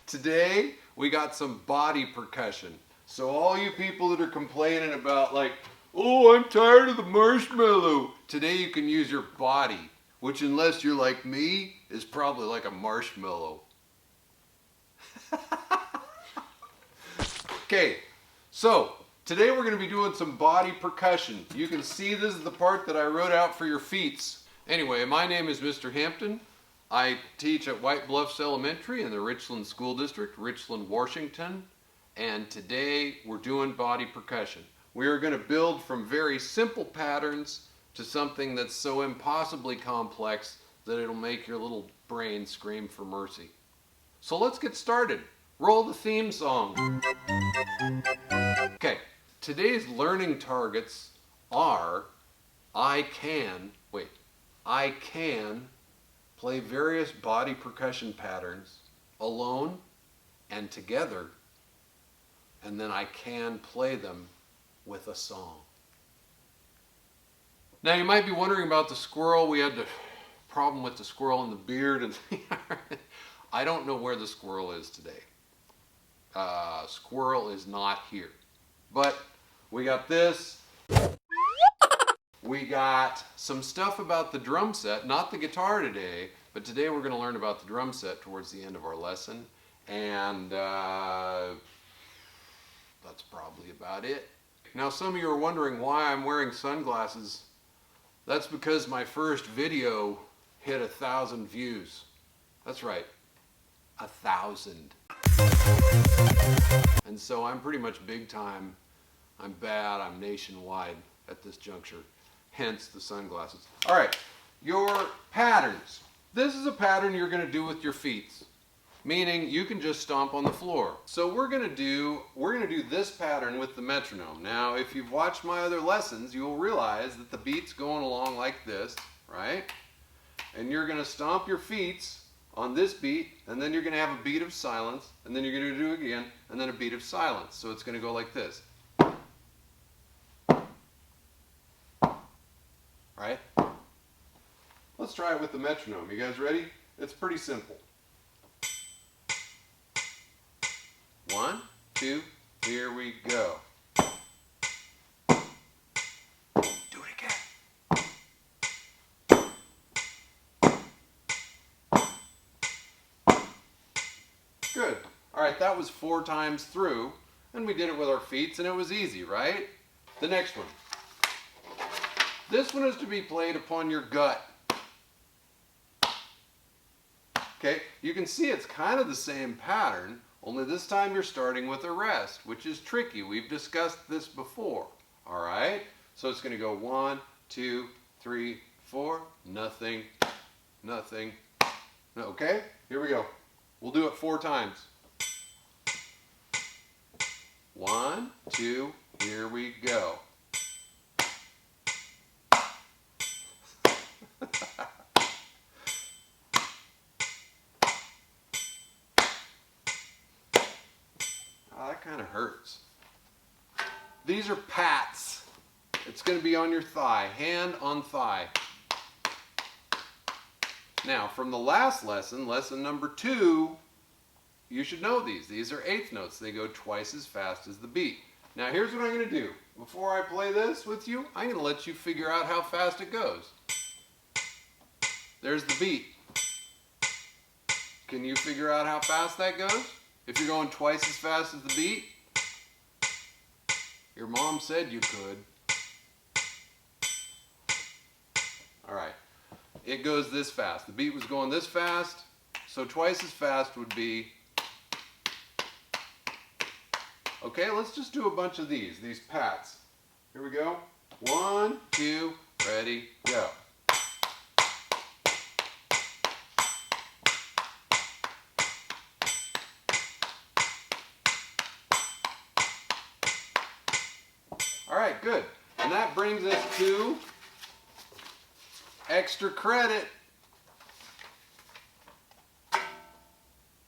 Today we got some body percussion. So all you people that are complaining about like, oh, I'm tired of the marshmallow. Today you can use your body, which unless you're like me, is probably like a marshmallow. Okay, so today we're going to be doing some body percussion. You can see this is the part that I wrote out for your feet. Anyway, my name is Mr. Hampton. I teach at White Bluffs Elementary in the Richland School District, Richland, Washington. And today we're doing body percussion. We are going to build from very simple patterns to something that's so impossibly complex that it'll make your little brain scream for mercy. So let's get started. Roll the theme song. Okay, today's learning targets are I can play various body percussion patterns alone and together, and then I can play them with a song. Now you might be wondering about the squirrel. We had the problem with the squirrel and the beard, and I don't know where the squirrel is today. Squirrel is not here. But we got this. We got some stuff about the drum set, not the guitar today, but today we're going to learn about the drum set towards the end of our lesson. And that's probably about it. Now some of you are wondering why I'm wearing sunglasses. That's because my first video hit 1,000 views. That's right, 1,000. And so I'm pretty much big time. I'm bad, I'm nationwide at this juncture. Hence the sunglasses. All right, your patterns. This is a pattern you're going to do with your feet, meaning you can just stomp on the floor. So we're going to do this pattern with the metronome. Now, if you've watched my other lessons, you'll realize that the beat's going along like this, right? And you're going to stomp your feet on this beat, and then you're going to have a beat of silence, and then you're going to do it again, and then a beat of silence. So it's going to go like this. Right? Let's try it with the metronome. You guys ready? It's pretty simple. 1, 2, here we go. Do it again. Good. All right, that was 4 times through, and we did it with our feet, and it was easy, right? The next one. This one is to be played upon your gut. Okay, you can see it's kind of the same pattern, only this time you're starting with a rest, which is tricky. We've discussed this before. All right, so it's going to go 1, 2, 3, 4, nothing, nothing. Okay, here we go. We'll do it 4 times. 1, 2, here we go. Oh, that kind of hurts. These are pats. It's going to be on your thigh, hand on thigh. Now, from the last lesson, lesson number 2, you should know these. These are eighth notes. They go twice as fast as the beat. Now, here's what I'm going to do. Before I play this with you, I'm going to let you figure out how fast it goes. There's the beat. Can you figure out how fast that goes? If you're going twice as fast as the beat? Your mom said you could. All right. It goes this fast. The beat was going this fast, so twice as fast would be... Okay, let's just do a bunch of these pats. Here we go. 1, 2, ready, go. All right, good. And that brings us to extra credit.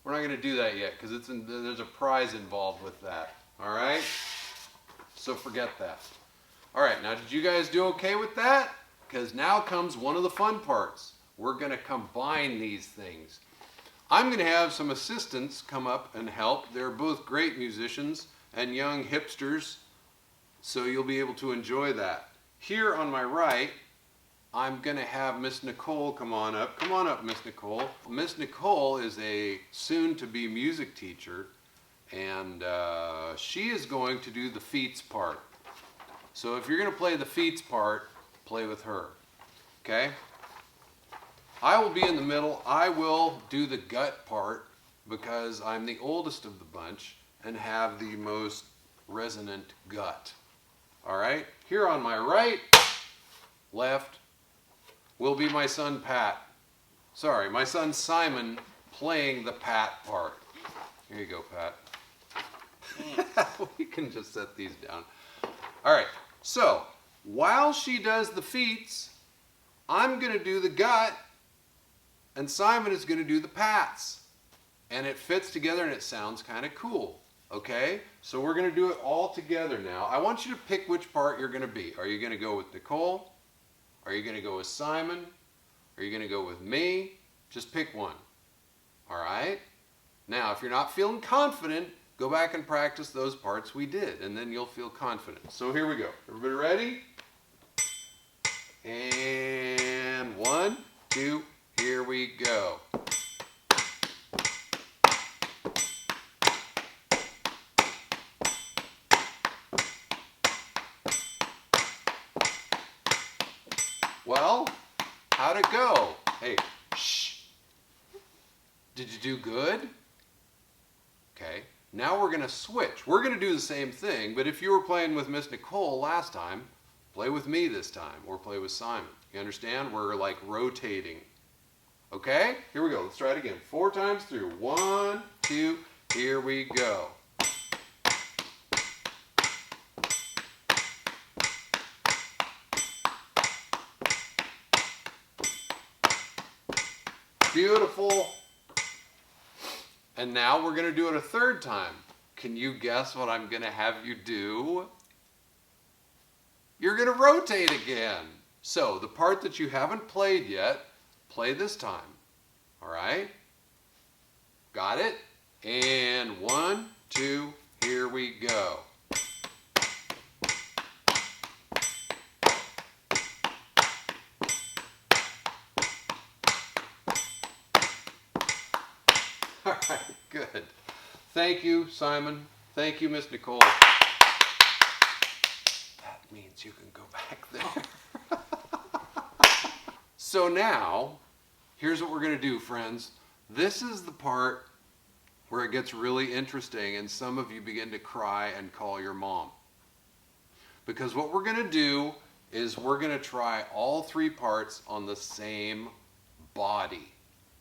We're not going to do that yet because there's a prize involved with that. All right? So forget that. All right, now did you guys do okay with that? Because now comes one of the fun parts. We're going to combine these things. I'm going to have some assistants come up and help. They're both great musicians and young hipsters, so you'll be able to enjoy that. Here on my right, I'm going to have Miss Nicole come on up. Come on up, Miss Nicole. Miss Nicole is a soon-to-be music teacher, and she is going to do the feats part. So if you're going to play the feats part, play with her. Okay? I will be in the middle. I will do the gut part because I'm the oldest of the bunch and have the most resonant gut. All right? Here on my right, left, will be my son Pat. Sorry, my son Simon playing the Pat part. Here you go, Pat. We can just set these down. All right, so while she does the feats, I'm going to do the gut, and Simon is going to do the pats. And it fits together and it sounds kind of cool. Okay, so we're going to do it all together now. I want you to pick which part you're going to be. Are you going to go with Nicole? Are you going to go with Simon? Are you going to go with me? Just pick one. All right? Now, if you're not feeling confident, go back and practice those parts we did, and then you'll feel confident. So here we go. Everybody ready? And 1, 2, here we go. Well, how'd it go? Hey, shh. Did you do good? Okay, now we're going to switch. We're going to do the same thing, but if you were playing with Miss Nicole last time, play with me this time, or play with Simon. You understand? We're like rotating. Okay, here we go. Let's try it again. 4 times through. 1, 2, here we go. Beautiful. And now we're going to do it a 3rd time. Can you guess what I'm going to have you do? You're going to rotate again. So the part that you haven't played yet, play this time. All right? Got it? And 1, 2, here we go. All right, good. Thank you, Simon. Thank you, Miss Nicole. That means you can go back there. So now, here's what we're going to do, friends. This is the part where it gets really interesting and some of you begin to cry and call your mom. Because what we're going to do is we're going to try all 3 parts on the same body.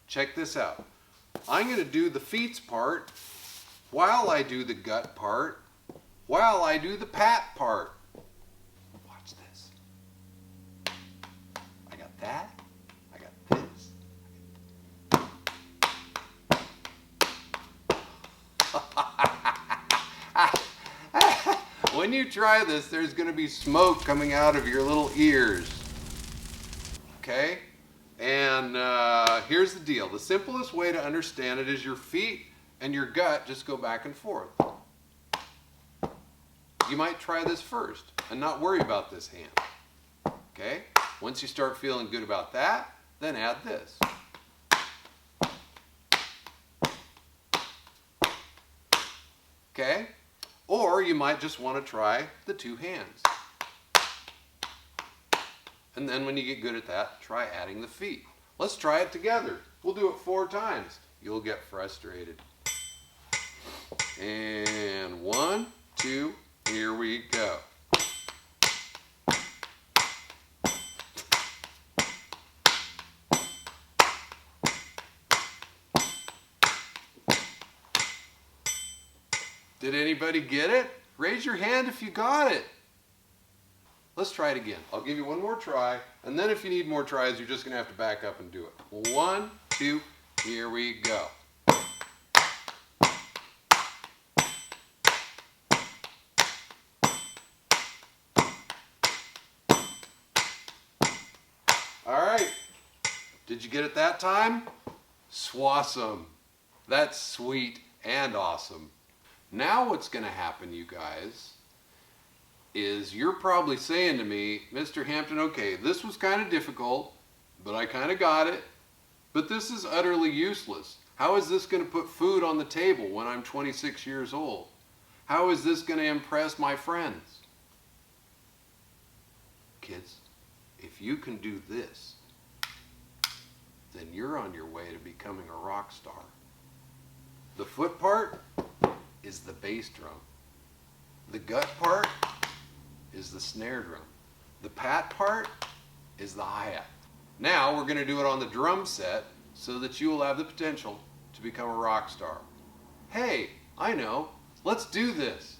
Check this out. I'm going to do the feats part while I do the gut part, while I do the pat part. Watch this. I got that. I got this. When you try this, there's going to be smoke coming out of your little ears. Okay? And here's the deal. The simplest way to understand it is your feet and your gut just go back and forth. You might try this first and not worry about this hand. Okay? Once you start feeling good about that, then add this. Okay? Or you might just want to try the 2 hands. And then when you get good at that, try adding the feet. Let's try it together. We'll do it 4 times. You'll get frustrated. And 1, 2, here we go. Did anybody get it? Raise your hand if you got it. Let's try it again. I'll give you one more try, and then if you need more tries, you're just going to have to back up and do it. 1, 2, here we go. All right. Did you get it that time? Swawesome. That's sweet and awesome. Now what's going to happen, you guys, is you're probably saying to me, Mr. Hampton, okay, this was kind of difficult, but I kind of got it. But this is utterly useless. How is this going to put food on the table when I'm 26 years old? How is this going to impress my friends? Kids, if you can do this, then you're on your way to becoming a rock star. The foot part is the bass drum. The gut part is the snare drum. The pat part is the hi-hat. Now we're going to do it on the drum set so that you will have the potential to become a rock star. Hey, I know. Let's do this.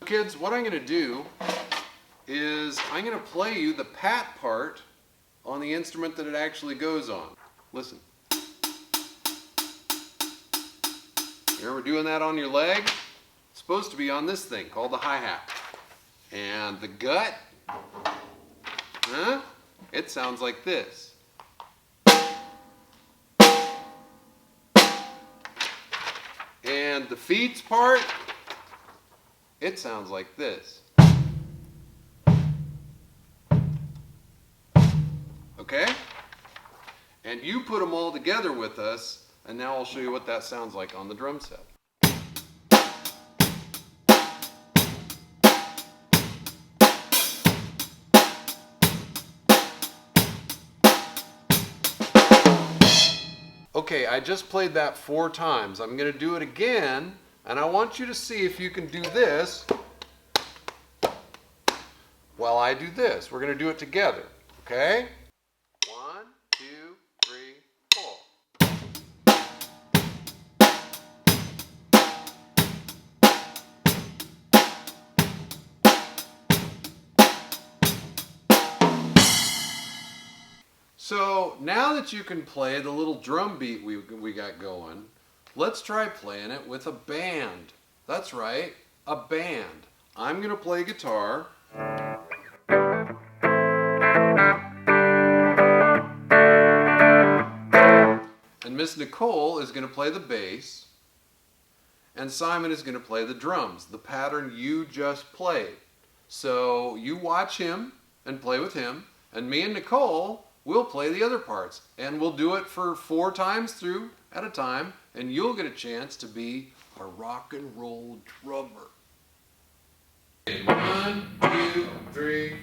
Kids, what I'm going to do is I'm going to play you the pat part on the instrument that it actually goes on. Listen. Remember doing that on your leg? It's supposed to be on this thing called the hi-hat. And the gut, it sounds like this. And the feet part, it sounds like this. Okay? And you put them all together with us, and now I'll show you what that sounds like on the drum set. Okay, I just played that 4 times. I'm going to do it again, and I want you to see if you can do this while I do this. We're going to do it together, okay? 1, 2, 3, 4. So now that you can play the little drum beat we got going, let's try playing it with a band. That's right, a band. I'm going to play guitar. And Miss Nicole is going to play the bass. And Simon is going to play the drums, the pattern you just played. So you watch him and play with him, and me and Nicole we'll play the other parts, and we'll do it for 4 times through at a time, and you'll get a chance to be a rock and roll drummer. 1, 2, 3.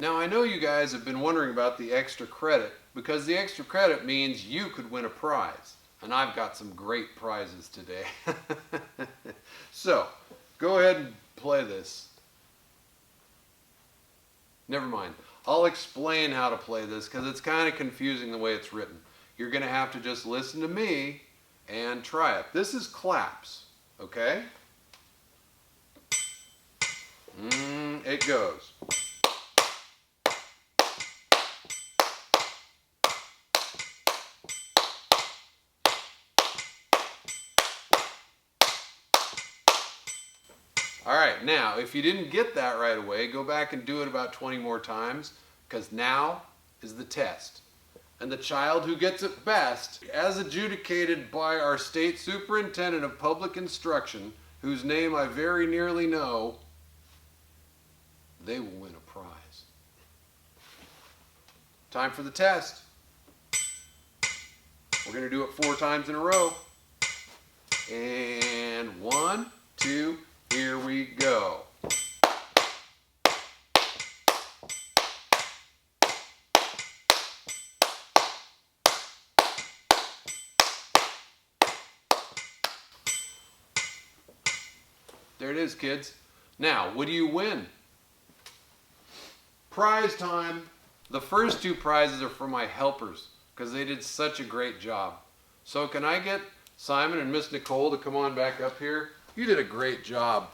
I know you guys have been wondering about the extra credit, because the extra credit means you could win a prize. And I've got some great prizes today. So, go ahead and play this. Never mind. I'll explain how to play this because it's kind of confusing the way it's written. You're going to have to just listen to me and try it. This is claps, okay? It goes. All right, now, if you didn't get that right away, go back and do it about 20 more times, because now is the test. And the child who gets it best, as adjudicated by our state superintendent of public instruction, whose name I very nearly know, they will win a prize. Time for the test. We're going to do it 4 times in a row. And 1, 2, here we go. it is, kids. Now, what do you win? Prize time. The first two prizes are for my helpers because they did such a great job. So can I get Simon and Miss Nicole to come on back up here? You did a great job.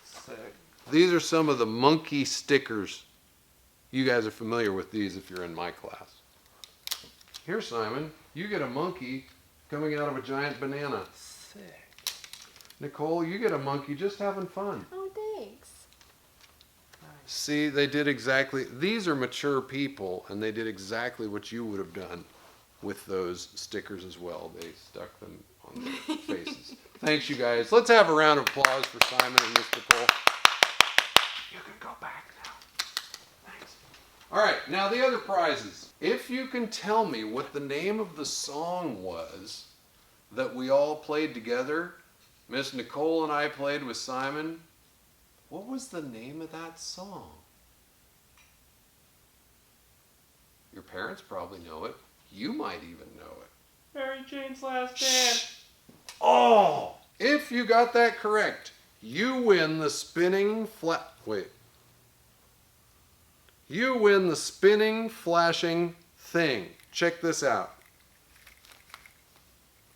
Sick. These are some of the monkey stickers. You guys are familiar with these if you're in my class. Here, Simon, you get a monkey coming out of a giant banana. Sick. Nicole, you get a monkey just having fun. Oh, thanks. See, they did exactly, these are mature people, and they did exactly what you would have done with those stickers as well. They stuck them on their faces. Thanks, you guys. Let's have a round of applause for Simon and Miss Nicole. You can go back now. Thanks. All right, now the other prizes. If you can tell me what the name of the song was that we all played together, Miss Nicole and I played with Simon, what was the name of that song? Your parents probably know it. You might even know it. Mary Jane's Last Dance. Oh! If you got that correct, you win the You win the spinning, flashing thing. Check this out.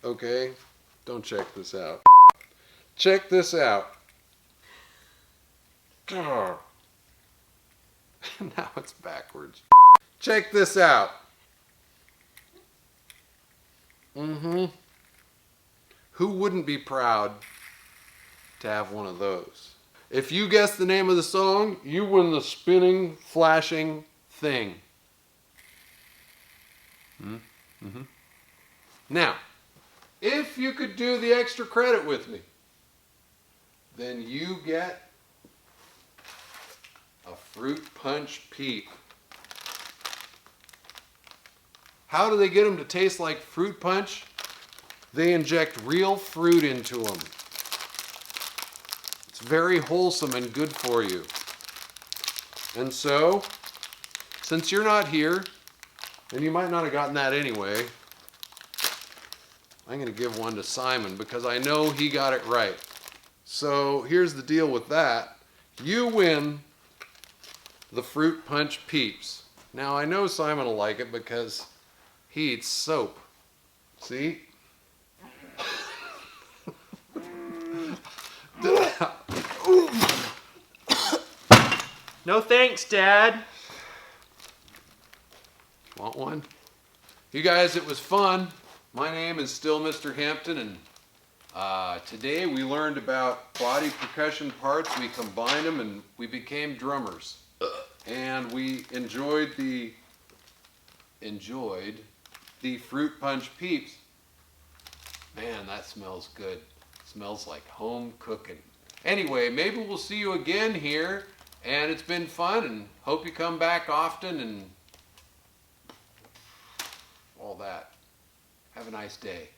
Okay? Don't check this out. Check this out. Now it's backwards. Check this out. Who wouldn't be proud to have one of those? If you guess the name of the song, you win the spinning, flashing thing. Now, if you could do the extra credit with me, then you get a fruit punch peep. How do they get them to taste like fruit punch? They inject real fruit into them. It's very wholesome and good for you. And so, since you're not here, and you might not have gotten that anyway, I'm going to give one to Simon because I know he got it right. So here's the deal with that. You win the Fruit Punch Peeps. Now I know Simon will like it because he eats soap. See? No thanks, Dad. Want one? You guys, it was fun. My name is still Mr. Hampton, and today we learned about body percussion parts. We combined them and we became drummers. And we enjoyed the Fruit Punch Peeps. Man, that smells good. Smells like home cooking. Anyway, maybe we'll see you again here, and it's been fun, and hope you come back often and all that. Have a nice day.